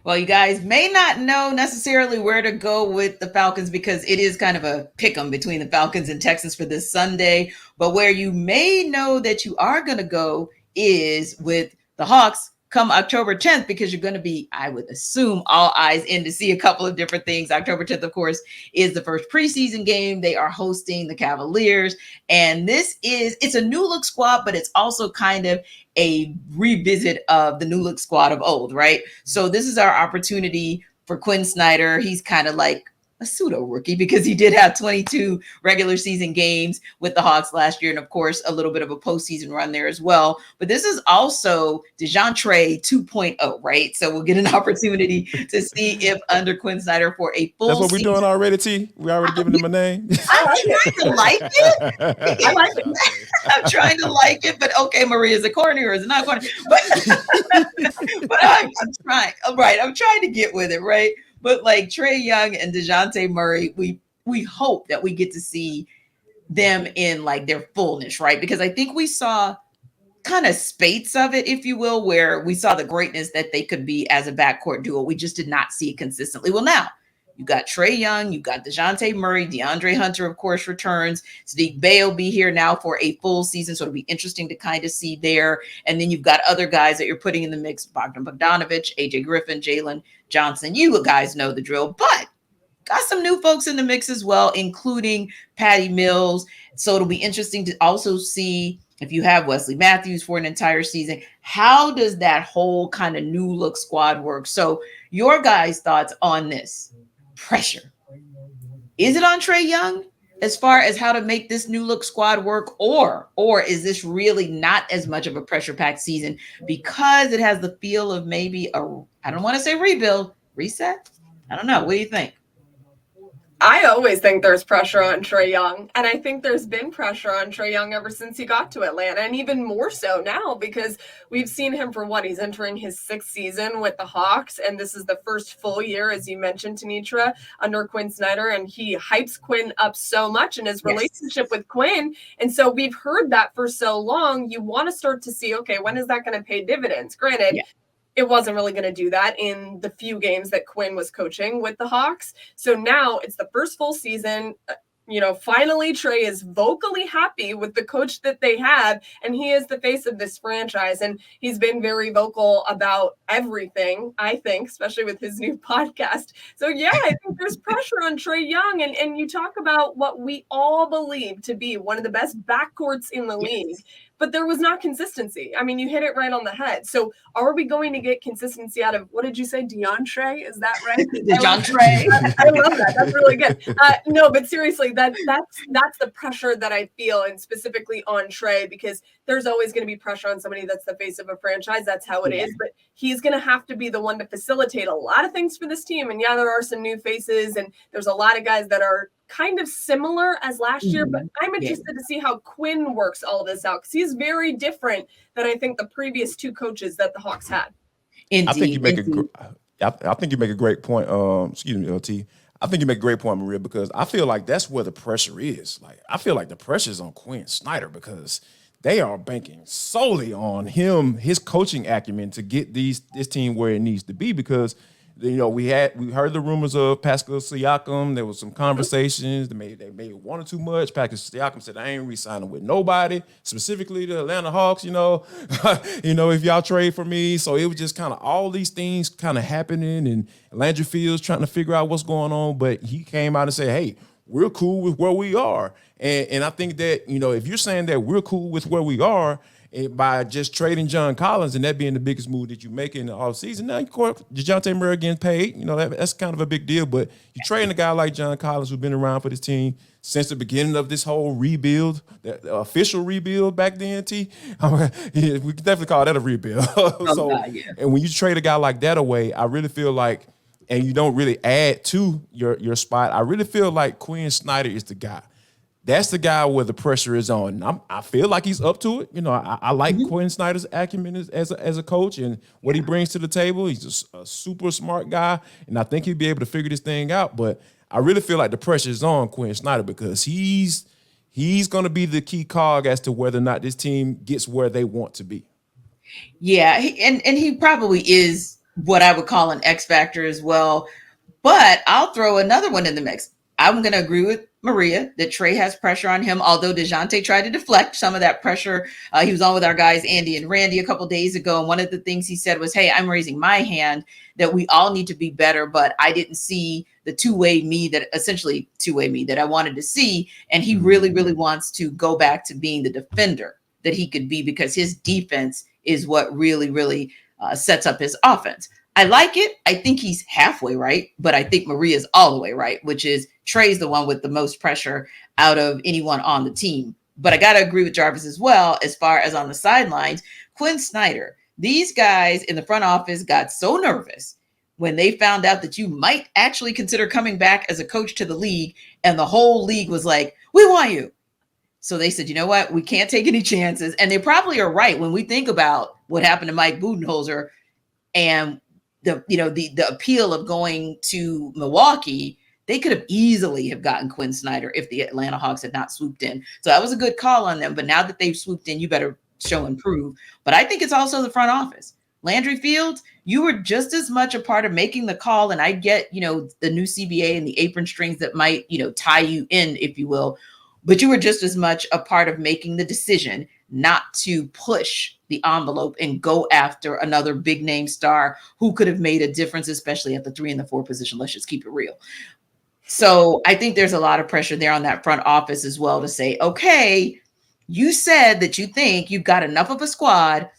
Well, you guys may not know necessarily where to go with the Falcons because it is kind of a pick 'em between the Falcons and Texans for this Sunday. But where you may know that you are going to go is with the Hawks come October 10th, because you're going to be, I would assume, all eyes in to see a couple of different things. October 10th, of course, is the first preseason game. They are hosting the Cavaliers. And it's a new look squad, but it's also kind of a revisit of the new look squad of old, right? So this is our opportunity for Quin Snyder. He's kind of like a pseudo rookie because he did have 22 regular season games with the Hawks last year, and of course a little bit of a postseason run there as well. But this is also Dejounte 2.0, right? So we'll get an opportunity to see if under Quin Snyder for a full That's what we're season. doing already, T. We already giving him a name. I'm trying to like it. I like it. I'm trying to like it, but okay, Maria, is it corny or is it not corny? But I'm trying. Right, I'm trying to get with it, right? But like Trae Young and Dejounte Murray, we hope that we get to see them in like their fullness, right? Because I think we saw kind of spates of it, if you will, where we saw the greatness that they could be as a backcourt duo. We just did not see it consistently. Well, now you got Trae Young, you got Dejounte Murray, DeAndre Hunter, of course, returns. Sadiq Bey will be here now for a full season, so it'll be interesting to kind of see there. And then you've got other guys that you're putting in the mix: Bogdan Bogdanovic, AJ Griffin, Jalen Johnson. You guys know the drill, but got some new folks in the mix as well, including Patty Mills. So it'll be interesting to also see if you have Wesley Matthews for an entire season. How does that whole kind of new look squad work? So your guys' thoughts on this? Pressure. Is it on Trae Young as far as how to make this new look squad work, or is this really not as much of a pressure packed season because it has the feel of maybe I don't want to say rebuild, reset? I don't know. What do you think? I always think there's pressure on Trae Young, and I think there's been pressure on Trae Young ever since he got to Atlanta, and even more so now because we've seen him for he's entering his 6th season with the Hawks, and this is the first full year, as you mentioned, Tenitra, under Quin Snyder, and he hypes Quin up so much in his relationship with Quin, and so we've heard that for so long. You want to start to see, okay, when is that going to pay dividends? Granted, it wasn't really going to do that in the few games that Quin was coaching with the Hawks. So now it's the first full season. Finally, Trae is vocally happy with the coach that they have, and he is the face of this franchise. And he's been very vocal about everything, I think, especially with his new podcast. So, yeah, I think there's pressure on Trae Young. And you talk about what we all believe to be one of the best backcourts in the league. But there was not consistency. I mean, you hit it right on the head. So are we going to get consistency out of, what did you say, DeJounte? Is that right? DeJounte. I love that. That's really good. No, but seriously, that's the pressure that I feel, and specifically on Trae, because there's always going to be pressure on somebody that's the face of a franchise. That's how it is. But he's going to have to be the one to facilitate a lot of things for this team. And yeah, there are some new faces, and there's a lot of guys that are kind of similar as last year, but I'm interested to see how Quin works all this out, because he's very different than I think the previous 2 coaches that the Hawks had. Indeed, I think you make a great point. Excuse me, LT. I think you make a great point, Maria, because I feel like that's where the pressure is. Like, I feel like the pressure is on Quin Snyder because they are banking solely on him, his coaching acumen to get this team where it needs to be. Because we heard the rumors of Pascal Siakam. There was some conversations. They made one or too much. Pascal Siakam said, "I ain't re-signing with nobody, specifically the Atlanta Hawks. If y'all trade for me." So it was just kind of all these things kind of happening, and Landry Fields trying to figure out what's going on. But he came out and said, "Hey, we're cool with where we are." And I think that, if you're saying that we're cool with where we are, by just trading John Collins and that being the biggest move that you make in the offseason. Now, of course, Dejounte Murray getting paid, that's kind of a big deal. But you're trading a guy like John Collins, who's been around for this team since the beginning of this whole rebuild, the official rebuild back then, T. We could definitely call that a rebuild. And when you trade a guy like that away, I really feel like, and you don't really add to your spot, I really feel like Quin Snyder is the guy. That's the guy where the pressure is on. I feel like he's up to it. I like Quin Snyder's acumen as a coach and what he brings to the table. He's a super smart guy, and I think he'll be able to figure this thing out. But I really feel like the pressure is on Quin Snyder because he's going to be the key cog as to whether or not this team gets where they want to be. Yeah, and he probably is what I would call an X factor as well. But I'll throw another one in the mix. I'm going to agree with Maria that Trae has pressure on him, although Dejounte tried to deflect some of that pressure. He was on with our guys, Andy and Randy, a couple days ago. And one of the things he said was, hey, I'm raising my hand that we all need to be better, but I didn't see the two-way me that I wanted to see. And he really, really wants to go back to being the defender that he could be, because his defense is what really, really sets up his offense. I like it. I think he's halfway right, but I think Maria's all the way right, which is Trae's the one with the most pressure out of anyone on the team. But I got to agree with Jarvis as well, as far as on the sidelines. Quin, Snyder, these guys in the front office got so nervous when they found out that you might actually consider coming back as a coach to the league, and the whole league was like, we want you. So they said, you know what? We can't take any chances. And they probably are right when we think about what happened to Mike Budenholzer and the appeal of going to Milwaukee. They could have easily have gotten Quin Snyder if the Atlanta Hawks had not swooped in. So that was a good call on them. But now that they've swooped in, you better show and prove. But I think it's also the front office. Landry Fields, you were just as much a part of making the call. And I get, the new CBA and the apron strings that might, tie you in, if you will. But you were just as much a part of making the decision not to push the envelope and go after another big name star who could have made a difference, especially at the 3 and the 4 position. Let's just keep it real. So I think there's a lot of pressure there on that front office as well to say, okay, you said that you think you've got enough of a squad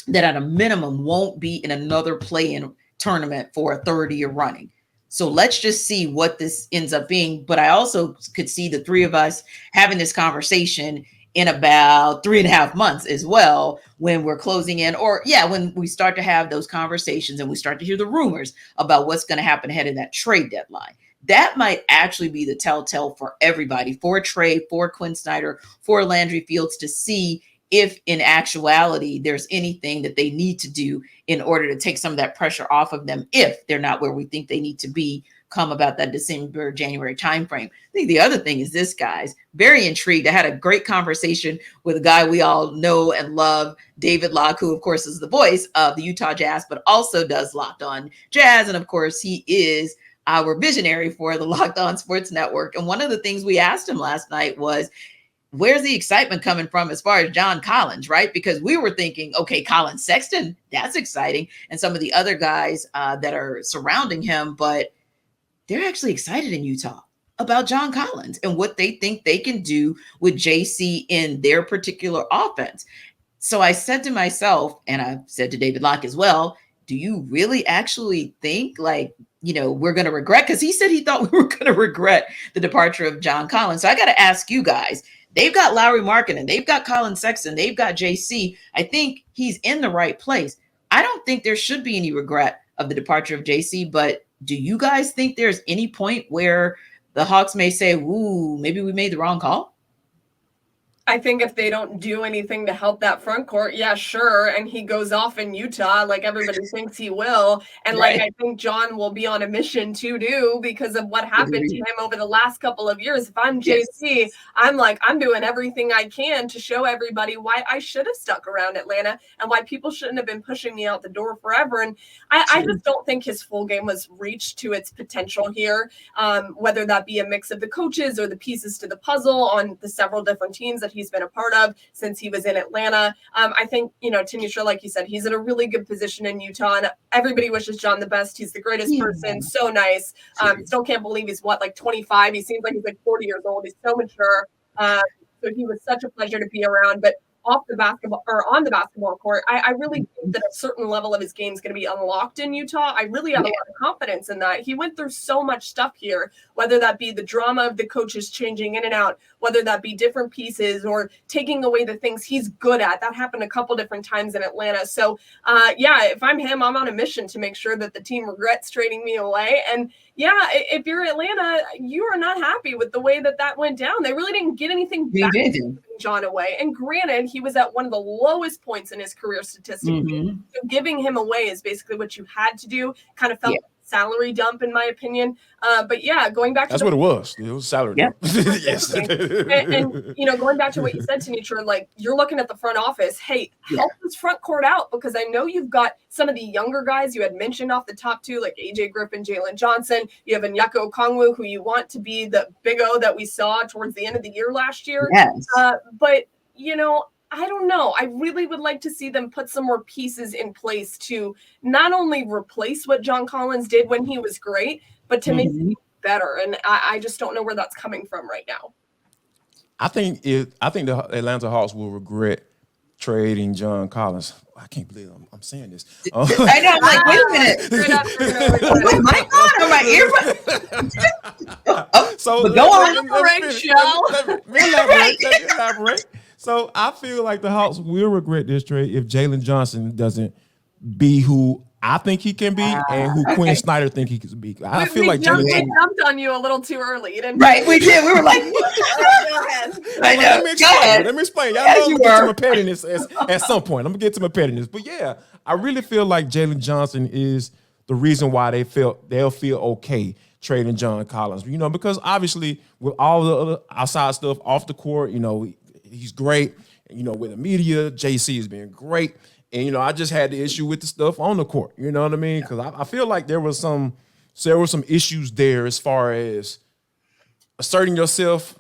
that at a minimum won't be in another play-in tournament for a third year running. So let's just see what this ends up being. But I also could see the three of us having this conversation in about 3.5 months as well, when we're closing in, or when we start to have those conversations and we start to hear the rumors about what's going to happen ahead of that trade deadline. That might actually be the telltale for everybody, for Trae, for Quin Snyder, for Landry Fields, to see if in actuality there's anything that they need to do in order to take some of that pressure off of them if they're not where we think they need to be come about that December, January timeframe. I think the other thing is this, guys, very intrigued. I had a great conversation with a guy we all know and love, David Locke, who of course is the voice of the Utah Jazz, but also does Locked On Jazz. And of course, he is our visionary for the Locked On Sports Network. And one of the things we asked him last night was, where's the excitement coming from as far as John Collins, right? Because we were thinking, okay, Colin Sexton, that's exciting. And some of the other guys that are surrounding him, but they're actually excited in Utah about John Collins and what they think they can do with JC in their particular offense. So I said to myself, and I said to David Locke as well, do you really actually think we're going to regret? Because he said he thought we were going to regret the departure of John Collins. So I got to ask you guys, they've got Lauri Markkanen, they've got Colin Sexton, they've got JC. I think he's in the right place. I don't think there should be any regret of the departure of JC, but do you guys think there's any point where the Hawks may say, ooh, maybe we made the wrong call? I think if they don't do anything to help that front court, yeah, sure. And he goes off in Utah like everybody thinks he will. And Right. I think John will be on a mission to do because of what happened to him over the last couple of years. If I'm JC, I'm doing everything I can to show everybody why I should have stuck around Atlanta and why people shouldn't have been pushing me out the door forever. And I just don't think his full game was reached to its potential here, whether that be a mix of the coaches or the pieces to the puzzle on the several different teams that he's been a part of since he was in Atlanta. I think, Tenitra, like you said, he's in a really good position in Utah, and everybody wishes John the best. He's the greatest person. So nice. Still can't believe he's 25. He seems like he's 40 years old. He's so mature. So he was such a pleasure to be around. But off the basketball or on the basketball court, I really think that a certain level of his game is going to be unlocked in Utah. I really have a lot of confidence in that. He went through so much stuff here, whether that be the drama of the coaches changing in and out, whether that be different pieces or taking away the things he's good at. That happened a couple different times in Atlanta. So if I'm him, I'm on a mission to make sure that the team regrets trading me away. And if you're Atlanta, you are not happy with the way that went down. They really didn't get anything back from John away. And granted, he was at one of the lowest points in his career statistically. So giving him away is basically what you had to do. Kind of felt salary dump, in my opinion. But yeah, going back to that's what it was. It was salary. Yeah. Yes. and going back to what you said, Tenitra, like you're looking at the front office. Hey, help this front court out, because I know you've got some of the younger guys you had mentioned off the top two, like AJ Griffin, Jalen Johnson. You have Onyeka Okongwu, who you want to be the big O that we saw towards the end of the year last year. Yes. But I don't know. I really would like to see them put some more pieces in place to not only replace what John Collins did when he was great, but to make it better. And I just don't know where that's coming from right now. I think the Atlanta Hawks will regret trading John Collins. I can't believe I'm saying this. I know. I'm like, wait a minute. Oh my God, are my earbuds? So but go on. Let me elaborate. So I feel like the Hawks will regret this trade if Jalen Johnson doesn't be who I think he can be and who Quin Snyder think he can be. I feel like Jalen jumped on you a little too early. You didn't. Right, we did. We were like, go ahead. I know. Let me explain. Y'all know I'm gonna get to my pettiness at some point. I'm gonna get to my pettiness. But yeah, I really feel like Jalen Johnson is the reason why they'll feel okay trading John Collins. Because obviously with all the other outside stuff off the court, he's great. With the media, JC has been great. And, I just had the issue with the stuff on the court. You know what I mean? Because I feel like there were some issues there as far as asserting yourself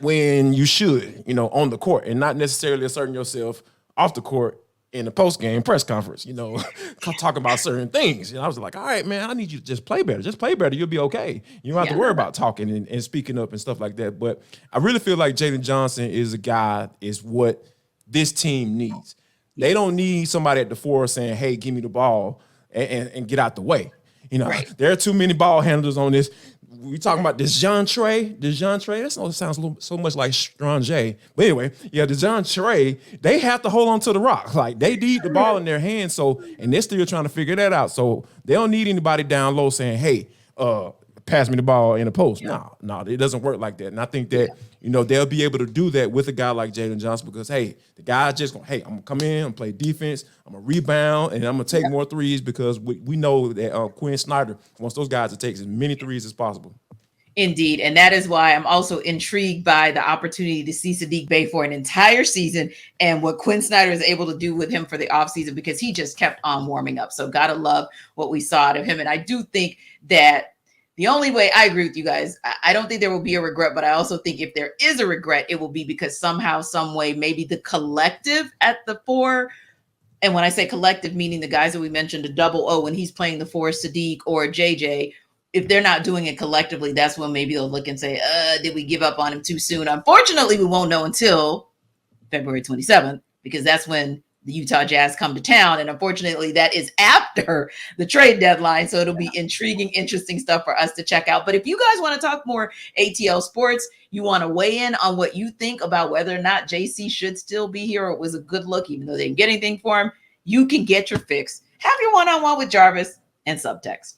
when you should, on the court, and not necessarily asserting yourself off the court in the post-game press conference, talking about certain things. I was like, all right, man, I need you to just play better. Just play better. You'll be okay. You don't have to worry about talking and speaking up and stuff like that. But I really feel like Jalen Johnson is what this team needs. They don't need somebody at the four saying, hey, give me the ball and get out the way. There are too many ball handlers on this. We talking about Trae. That sounds so much like Strange. But anyway, Trae, they have to hold on to the rock. Like, they need the ball in their hands. And they're still trying to figure that out. So they don't need anybody down low saying, hey, pass me the ball in the post. No, it doesn't work like that. And I think that, they'll be able to do that with a guy like Jalen Johnson because, hey, the guy's just going, hey, I'm going to come in, I'm going to play defense, I'm going to rebound, and I'm going to take more threes because we know that Quin Snyder wants those guys to take as many threes as possible. Indeed. And that is why I'm also intrigued by the opportunity to see Saddiq Bey for an entire season and what Quin Snyder is able to do with him for the offseason because he just kept on warming up. So gotta love what we saw out of him. And I do think that the only way, I agree with you guys, I don't think there will be a regret, but I also think if there is a regret, it will be because somehow, some way, maybe the collective at the four, and when I say collective, meaning the guys that we mentioned, a double O when he's playing the four, Saddiq or JJ, if they're not doing it collectively, that's when maybe they'll look and say, did we give up on him too soon? Unfortunately, we won't know until February 27th, because that's when the Utah Jazz come to town. And unfortunately, that is after the trade deadline. So it'll be intriguing, interesting stuff for us to check out. But if you guys want to talk more ATL sports, you want to weigh in on what you think about whether or not JC should still be here or it was a good look, even though they didn't get anything for him, you can get your fix. Have your one-on-one with Jarvis and Subtext.